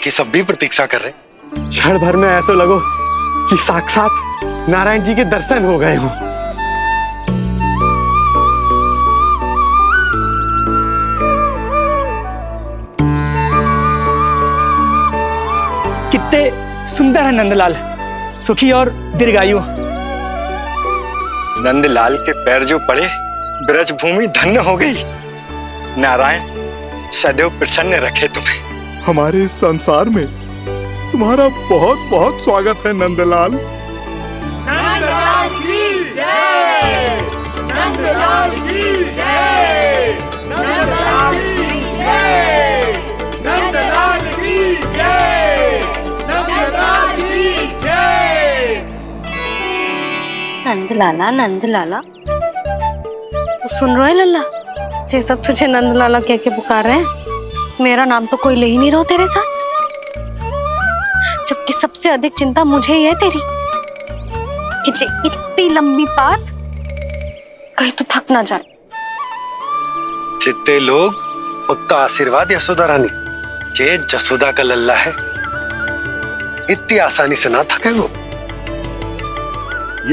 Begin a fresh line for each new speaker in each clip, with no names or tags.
बाकी सब भी प्रतीक्षा कर रहे।
क्षण भर में ऐसा लगो कि साक्षात नारायण जी के दर्शन हो गए हों।
कितने सुंदर है नंदलाल, सुखी और दीर्घायु।
नंदलाल के पैर जो पड़े ब्रज भूमि धन्य हो गई। नारायण सदैव प्रसन्न रखे तुम्हें।
हमारे इस संसार में तुम्हारा बहुत बहुत स्वागत है नंदलाल।
नंदलाल की जय, नंदलाल की जय, नंदलाल की जय, नंदलाल की जय, नंदलाल की जय।
नंदलाला नंदलाला, तो सुन रहे लल्ला, ये सब तुझे नंदलाला कह के पुकार रहे हैं। मेरा नाम तो कोई ले ही नहीं रहा तेरे साथ, जबकि सबसे अधिक चिंता मुझे ही है तेरी कि जे इतनी लंबी बात कहीं तो थक ना जाए।
जितने लोग उतना आशीर्वाद यशोदा रानी। जे जसोदा का लल्ला है इतनी आसानी से ना थके वो।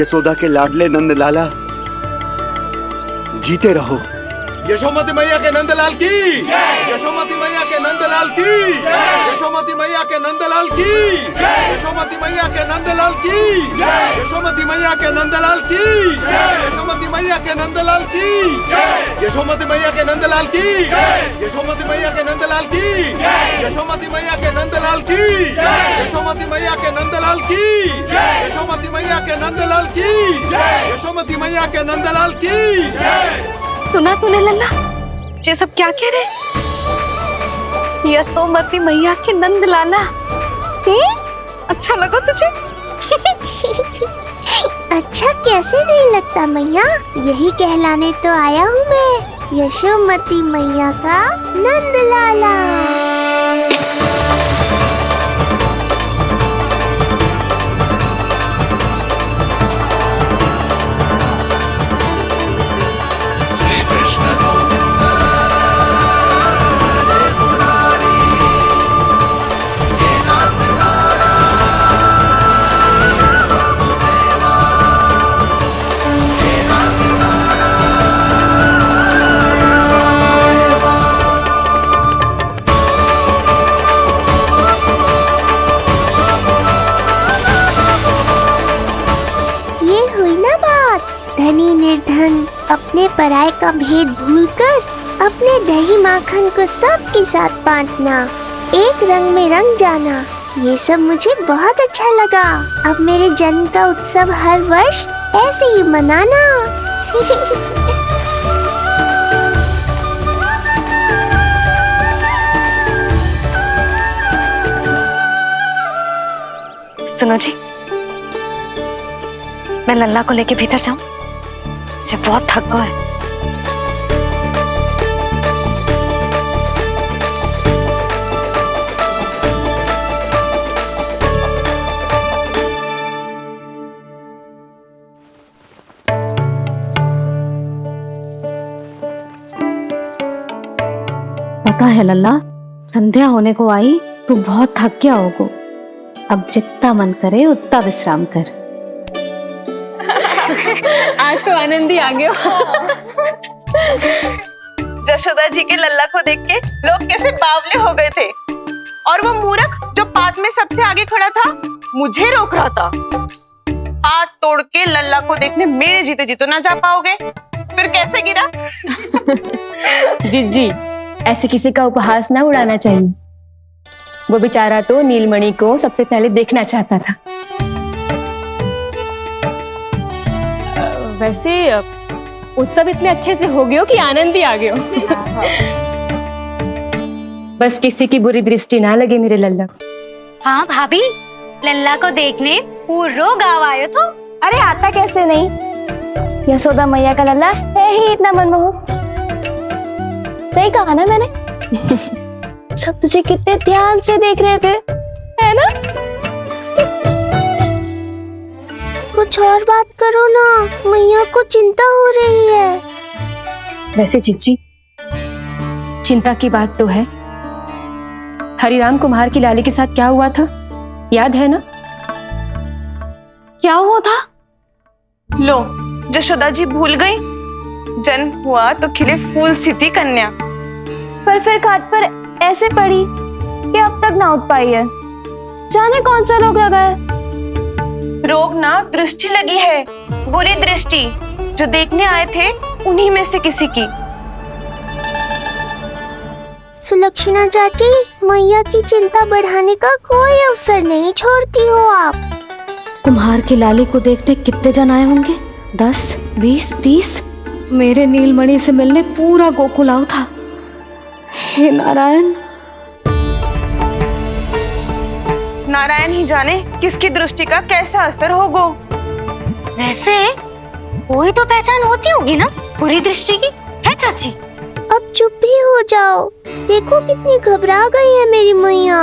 यशोदा के लाडले नंदलाला, जीते रहो।
यशोमती मैया के नंदलाल की जय, यशोमती मैया के नंदलाल की जय, यशोमती मैया के नंदलाल की जय, यशोमती मैया के नंदलाल की जय, यशोमती मैया के नंदलाल की जय, यशोमती मैया के नंदलाल की जय, यशोमती मैया के नंदलाल की जय, यशोमती मैया के नंदलाल की जय, यशोमती मैया के नंदलाल की जय, यशोमती मैया के नंदलाल की जय, यशोमती मैया के नंदलाल की जय, यशोमती मैया के नंदलाल की जय।
सुना तूने लल्ला, ये सब क्या कह रहे? यशोमती मैया के नंदलाला। अच्छा लगा तुझे?
अच्छा कैसे नहीं लगता मैया, यही कहलाने तो आया हूँ मैं, यशोमती मैया का नंदलाला। धनी निर्धन अपने पराये का भेद भूलकर अपने दही माखन को सबके साथ बांटना, एक रंग में रंग जाना, ये सब मुझे बहुत अच्छा लगा। अब मेरे जन्म का उत्सव हर वर्ष ऐसे ही मनाना।
सुनो जी, मैं लल्ला को लेके भीतर जाऊं? मुझे बहुत थक गया है। पता है लल्ला, संध्या होने को आई, तू बहुत थक गया होगा। अब जितना मन करे उतना विश्राम कर।
आज तो आनंद ही आ गया।
जशोदा जी के लल्ला को देख के लोग कैसे बावले हो गए थे, और वो मूर्ख जो पात में सबसे आगे खड़ा था मुझे रोक रहा था। हाथ तोड़ के लल्ला को देखने मेरे जीते जी तो ना जा पाओगे, फिर कैसे गिरा?
जीजी, ऐसे किसी का उपहास ना उड़ाना चाहिए। वो बेचारा तो नीलमणि को सबसे पहले देखना चाहता था। वैसे उत्सव इतने अच्छे से हो गया कि आनंद ही आ गया। बस किसी की बुरी दृष्टि ना लगे मेरे लल्ला को।
हाँ भाभी, लल्ला को देखने पूरा गांव आयो तो।
अरे आता कैसे नहीं, यशोदा मैया का लल्ला है ही इतना मनमोहक। सही कहा ना मैंने? सब तुझे कितने ध्यान से देख रहे थे, है ना?
कुछ और बात करो ना, मैया को चिंता हो रही है।
वैसे जीजी, चिंता की बात तो है, हरिराम कुम्हार की लाली के साथ क्या हुआ था, याद है ना?
क्या हुआ था?
लो, जशोदा जी भूल गई। जन्म हुआ तो खिले फूल सी थी कन्या।
पर फिर खाट पर ऐसे पड़ी कि अब तक ना उठ पाई है। जाने कौन सा रोग लगा है।
रोग ना दृष्टि लगी है, बुरी दृष्टि। जो देखने आए थे उन्हीं में से किसी की।
सुलक्षणा चाची, मैया की चिंता बढ़ाने का कोई अवसर नहीं छोड़ती हो आप।
कुम्हार की लाली को देखने कितने जन आए होंगे? 10, 20, 30। मेरे नीलमणि से मिलने पूरा गोकुल आओ था। हे नारायण।
नारायण ही जाने किसकी दृष्टि का कैसा असर होगा।
वैसे कोई तो पहचान होती होगी ना बुरी दृष्टि की, है चाची?
अब चुप भी हो जाओ। देखो कितनी घबरा गई है मेरी मैया।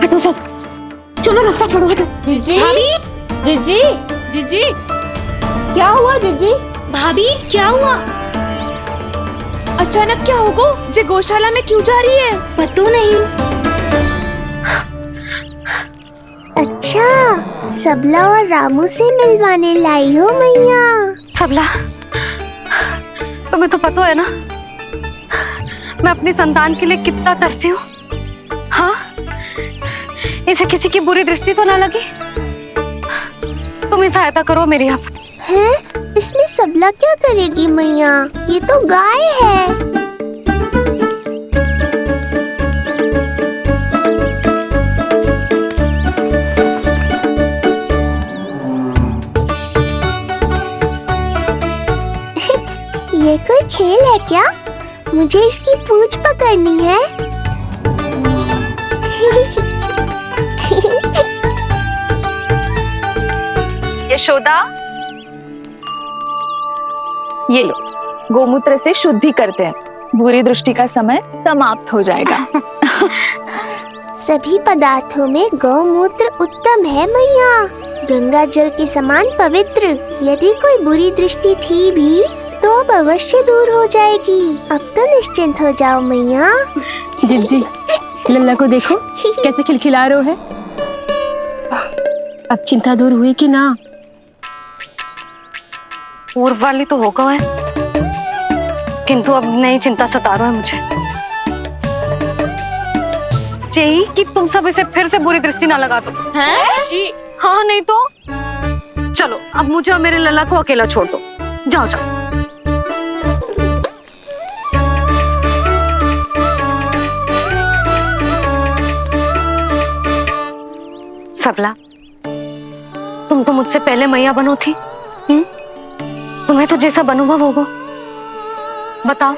हटो सब, चलो रास्ता छोड़ो, हटो।
जीजी,
भाभी,
जीजी, जीजी, क्या हुआ जीजी?
भाभी क्या हुआ?
अचानक क्या होगा? जे गौशाला में क्यों जा रही है?
पता नहीं।
अच्छा, सबला और रामू से मिलवाने लाई हो मैया।
सबला, तुम्हें तो पता है ना मैं अपनी संतान के लिए कितना तरसी हूँ। हाँ, इसे किसी की बुरी दृष्टि तो ना लगी। तुम ही सहायता करो मेरी। अब
हैं? इसमें सबला क्या करेगी मैया? ये तो गाय है। ये कोई खेल है क्या? मुझे इसकी पूंछ पकड़नी है।
यशोदा, ये लो, गोमूत्र से शुद्धि करते हैं। बुरी दृष्टि का समय समाप्त हो जाएगा।
सभी पदार्थों में गौमूत्र उत्तम है मैया, गंगा जल के समान पवित्र। यदि कोई बुरी दृष्टि थी भी तो अब अवश्य दूर हो जाएगी। अब तो निश्चिंत हो जाओ मैया।
जिज्जी, लल्ला को देखो कैसे खिलखिला रहे है। अब चिंता दूर हुई कि ना?
पूर्व वाली तो होगा है, किंतु अब नई चिंता सता रहा है मुझे। यही कि तुम सब इसे फिर से बुरी दृष्टि ना लगा दो।
हैं?
हाँ, नहीं तो चलो अब मुझे और मेरे लल्ला को अकेला छोड़ दो। जाओ जाओ। सबला, तुम तो मुझसे पहले मैया बनो थी। तुम्हें तो जैसा अनुभव होगा। बताओ,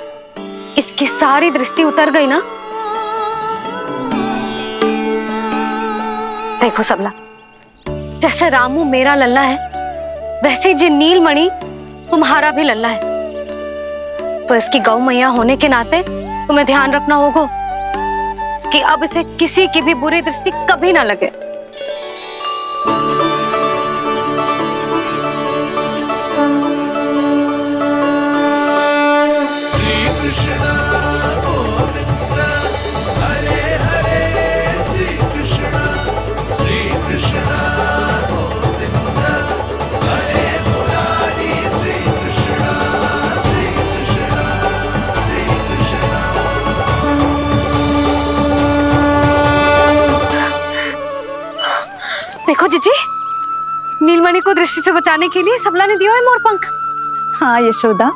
इसकी सारी दृष्टि उतर गई ना? देखो सबला, जैसे रामू मेरा लल्ला है, वैसे जी नीलमणि तुम्हारा भी लल्ला है। तो इसकी गौ मैया होने के नाते तुम्हें ध्यान रखना होगा कि अब इसे किसी की भी बुरी दृष्टि कभी ना लगे। देखो जीजी, नीलमणि को दृष्टि से बचाने के लिए सबला ने दिया है मोर पंख।
हाँ यशोदा,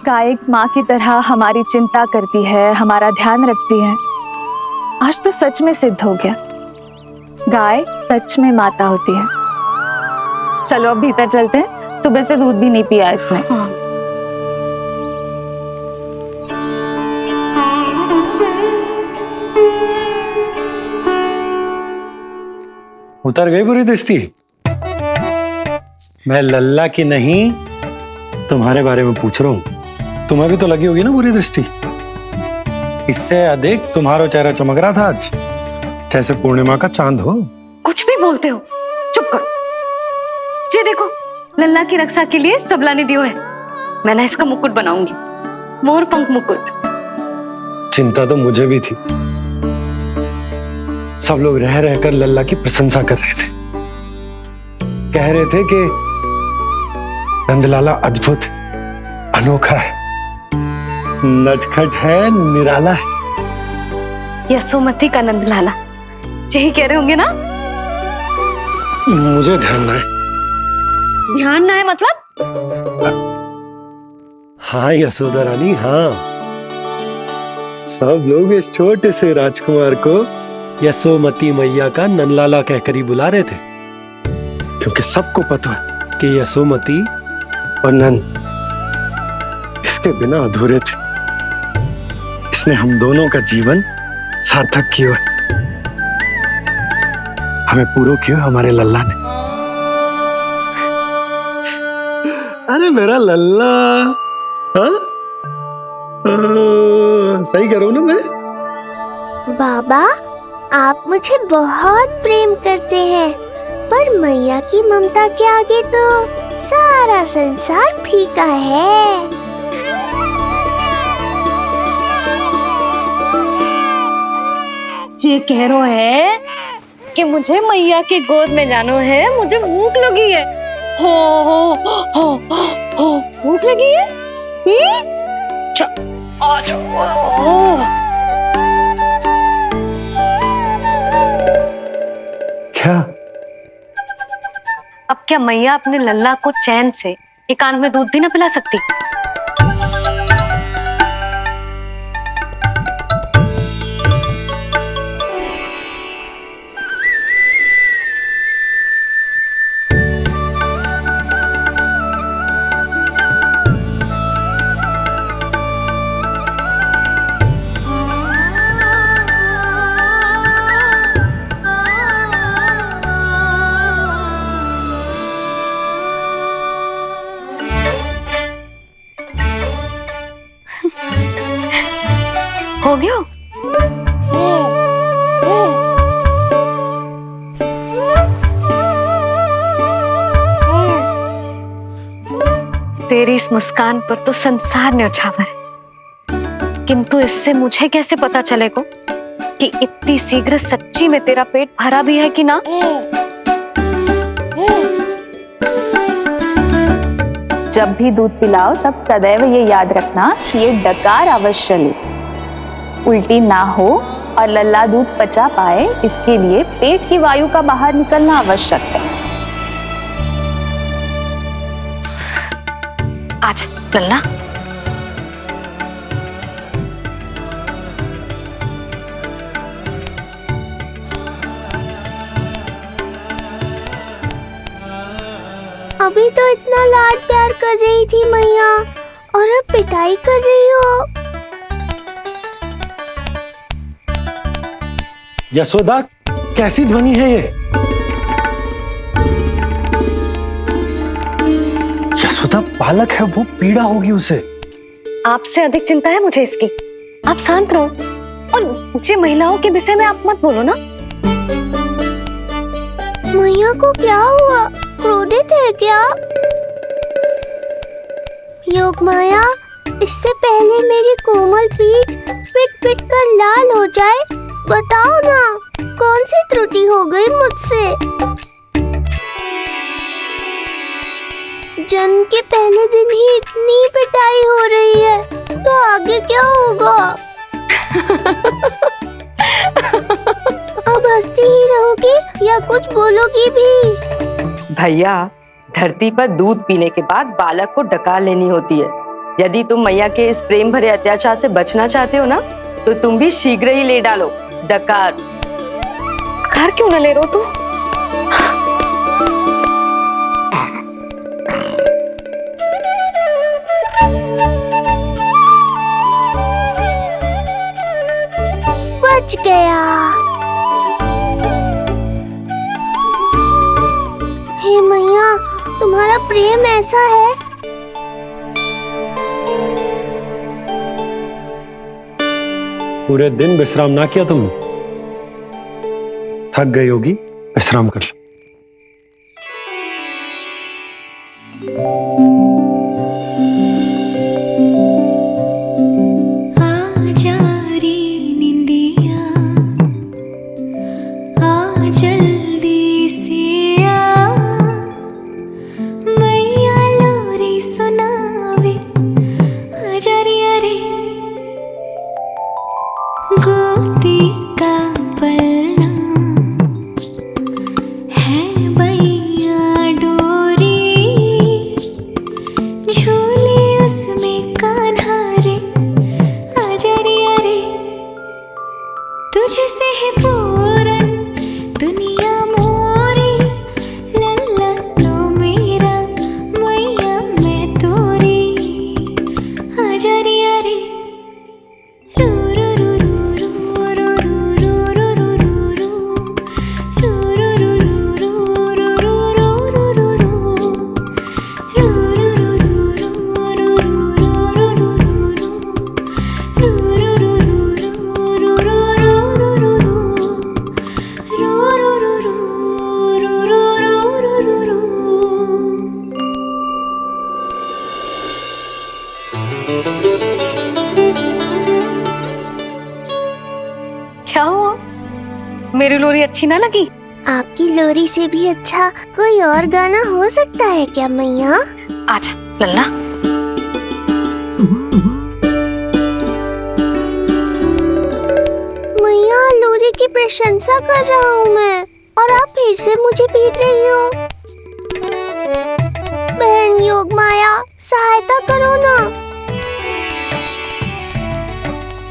गाय एक माँ की तरह हमारी चिंता करती है, हमारा ध्यान रखती है। आज तो सच में सिद्ध हो गया, गाय सच में माता होती है। चलो अब भीतर चलते हैं, सुबह से दूध भी नहीं पिया इसने।
हाँ।
उतर गई बुरी दृष्टि? मैं लल्ला की नहीं तुम्हारे बारे में पूछ रहा हूं। तुम्हें भी तो लगी होगी ना बुरी दृष्टि। इससे अधिक तुम्हारा चेहरा चमक रहा था आज।
जैसे पूर्णिमा का चांद हो।
कुछ भी बोलते हो, चुप करो। ये देखो, लल्ला की रक्षा के लिए सबला ने दियो है। मैं ना इसका मुकुट बनाऊंगी, मोर पंख मुकुट।
चिंता तो मुझे भी थी। सब लोग रह रहकर लल्ला की प्रशंसा कर रहे थे, कह रहे थे कि नंदलाला अद्भुत, अनोखा है, नटखट है, निराला है।
यशोमती का नंदलाला, यही कह रहे होंगे ना?
मुझे ध्यान ना है।
ध्यान ना है मतलब?
हाँ यशोदा रानी, हाँ। सब लोग इस छोटे से राजकुमार को यशोमती मैया का नंदलाला कहकर ही बुला रहे थे, क्योंकि सबको पता है कि यशोमती और नंद इसके बिना अधूरे थे। इसने हम दोनों का जीवन सार्थक किया, हमें पूरा किया हमारे लल्ला ने। अरे मेरा लल्ला, हाँ? सही करो ना मैं?
बाबा, आप मुझे बहुत प्रेम करते हैं, पर मैया की ममता के आगे तो सारा संसार फीका है।
ये कह रो है कि मुझे मैया की गोद में जानो है, मुझे भूख लगी है। हो भूख लगी है? आ जाओ।
क्या?
अब क्या मैया अपने लल्ला को चैन से एकांत में दूध भी ना पिला सकती? हो गया? तेरी इस मुस्कान पर तो संसार न्यौछावर है, किंतु इससे मुझे कैसे पता चलेगा कि इतनी शीघ्र सच्ची में तेरा पेट भरा भी है कि ना?
जब भी दूध पिलाओ तब सदैव ये याद रखना कि ये डकार अवश्य ले, उल्टी ना हो और लल्ला दूध पचा पाए, इसके लिए पेट की वायु का बाहर निकलना आवश्यक है।
आज लल्ला,
अभी तो इतना लाड प्यार कर रही थी मैया, और अब पिटाई कर रही हो।
यशोदा, कैसी ध्वनि है ये? यशोदा, बालक है वो, पीड़ा होगी उसे।
आपसे अधिक चिंता है मुझे इसकी। आप शांत रहो, और ये महिलाओं के विषय में आप मत बोलो ना।
मैया को क्या हुआ? क्रोधित है क्या? योग माया, इससे पहले मेरी कोमल पीठ पिट पिट कर लाल हो जाए, बताओ ना कौन सी त्रुटि हो गई मुझसे? जन्म के पहले दिन ही इतनी पिटाई हो रही है, तो आगे क्या होगा? अब हंसती ही रहोगी या कुछ बोलोगी भी?
भैया, धरती पर दूध पीने के बाद बालक को डकार लेनी होती है। यदि तुम मैया के इस प्रेम भरे अत्याचार से बचना चाहते हो ना, तो तुम भी शीघ्र ही ले डालो डकार।
घर क्यों न ले रो तू?
बच गया। हे मैया, तुम्हारा प्रेम ऐसा है।
पूरे दिन विश्राम ना किया तुमने? थक गई होगी, विश्राम कर लो।
क्या हुआ? मेरी लोरी अच्छी ना लगी?
आपकी लोरी से भी अच्छा कोई और गाना हो सकता है क्या मैया?
आजा लल्ला।
मैया, लोरी की प्रशंसा कर रहा हूँ मैं और आप फिर से मुझे पीट रही हो। बहन योग माया, सहायता करो ना।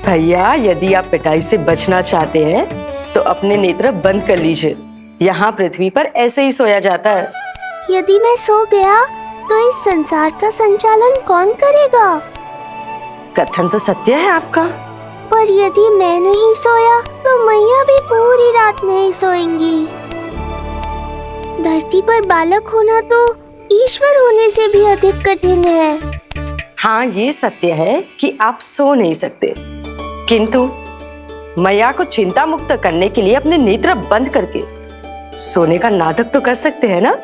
भैया, यदि आप पिटाई से बचना चाहते हैं तो अपने नेत्र बंद कर लीजिए। यहाँ पृथ्वी पर ऐसे ही सोया जाता है।
यदि मैं सो गया तो इस संसार का संचालन कौन करेगा?
कथन तो सत्य है आपका।
पर यदि मैं नहीं सोया तो मैया भी पूरी रात नहीं सोएंगी। धरती पर बालक होना तो ईश्वर होने से भी अधिक कठिन है।
हाँ, ये सत्य है कि आप सो नहीं सकते, किंतु मैया को चिंता मुक्त करने के लिए अपने नेत्र बंद करके सोने का नाटक तो कर सकते हैं ना।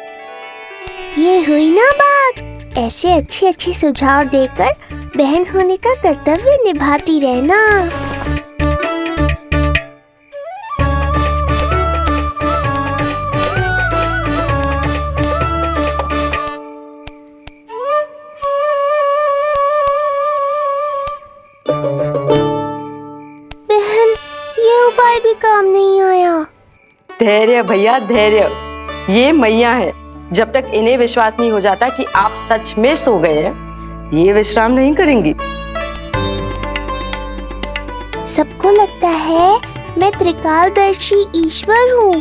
ये हुई ना बात। ऐसे अच्छे अच्छे सुझाव देकर बहन होने का कर्तव्य निभाती रहना। बहन, ये उपाय भी काम नहीं आया।
धैर्य भैया, धैर्य। ये मैया है, जब तक इन्हें विश्वास नहीं हो जाता कि आप सच में सो गए हैं, ये विश्राम नहीं करेंगी।
सबको लगता है मैं त्रिकालदर्शी ईश्वर हूँ,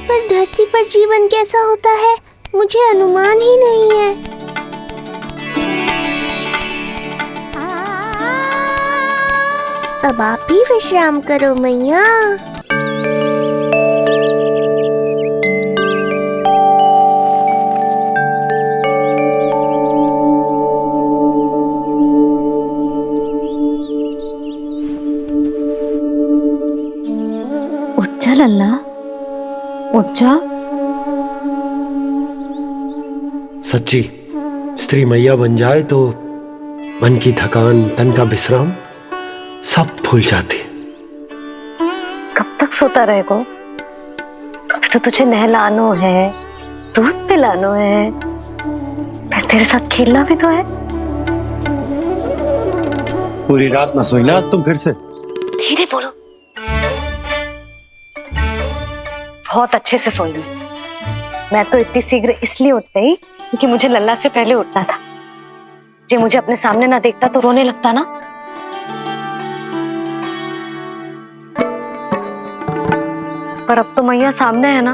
पर धरती पर जीवन कैसा होता है मुझे अनुमान ही नहीं है। अब आप भी विश्राम करो मैया।
उठ जा लल्ला, उठ जा।
सच्ची स्त्री मैया बन जाए तो मन की थकान, तन का विश्राम सब भूल जाती।
कब तक सोता रहेगा? अभी तो तुझे नहलानो है, दूध पिलानो है, फिर तेरे साथ खेलना भी तो है।
पूरी रात ना सोई ना तुम फिर से?
धीरे बोलो। बहुत अच्छे से सोई। मैं तो इतनी शीघ्र इसलिए उठ गई क्योंकि मुझे लल्ला से पहले उठना था। जो मुझे अपने सामने ना देखता तो रोने लगता ना। पर अब तो मैया सामने है ना।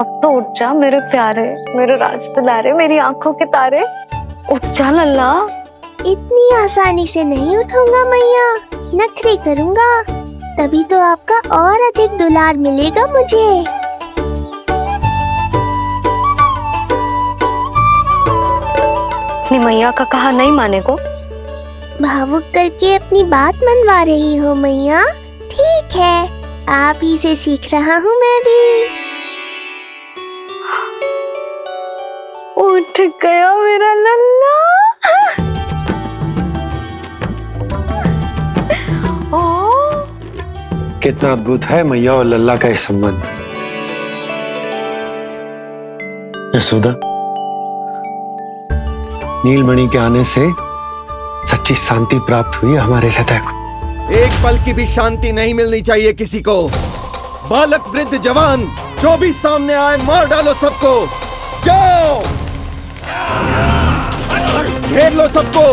अब तो उठ जा मेरे प्यारे, मेरे राज दुलारे, मेरी आंखों के तारे। उठ जा लल्ला।
इतनी आसानी से नहीं उठूंगा मैया, नखरे करूंगा, तभी तो आपका और अधिक दुलार मिलेगा मुझे।
अपनी मैया का कहा नहीं माने को?
भावुक करके अपनी बात मनवा रही हो मैया। ठीक है, आप ही से सीख रहा हूँ मैं भी।
उठ गया मेरा लल्ला।
कितना अद्भुत है मैया और लल्ला का ये संबंध। यशोदा, नीलमणि के आने से सच्ची शांति प्राप्त हुई हमारे हृदय को।
एक पल की भी शांति नहीं मिलनी चाहिए किसी को। बालक वृद्ध जवान जो भी सामने आए मार डालो सबको। जाओ, घेर लो सबको।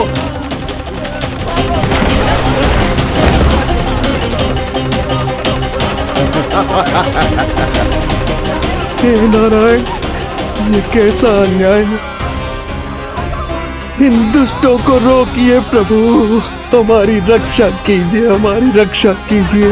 हे नारायण, ये कैसा अन्याय है। इन दुष्टों को रोकिए प्रभु, हमारी रक्षा कीजिए, हमारी रक्षा कीजिए।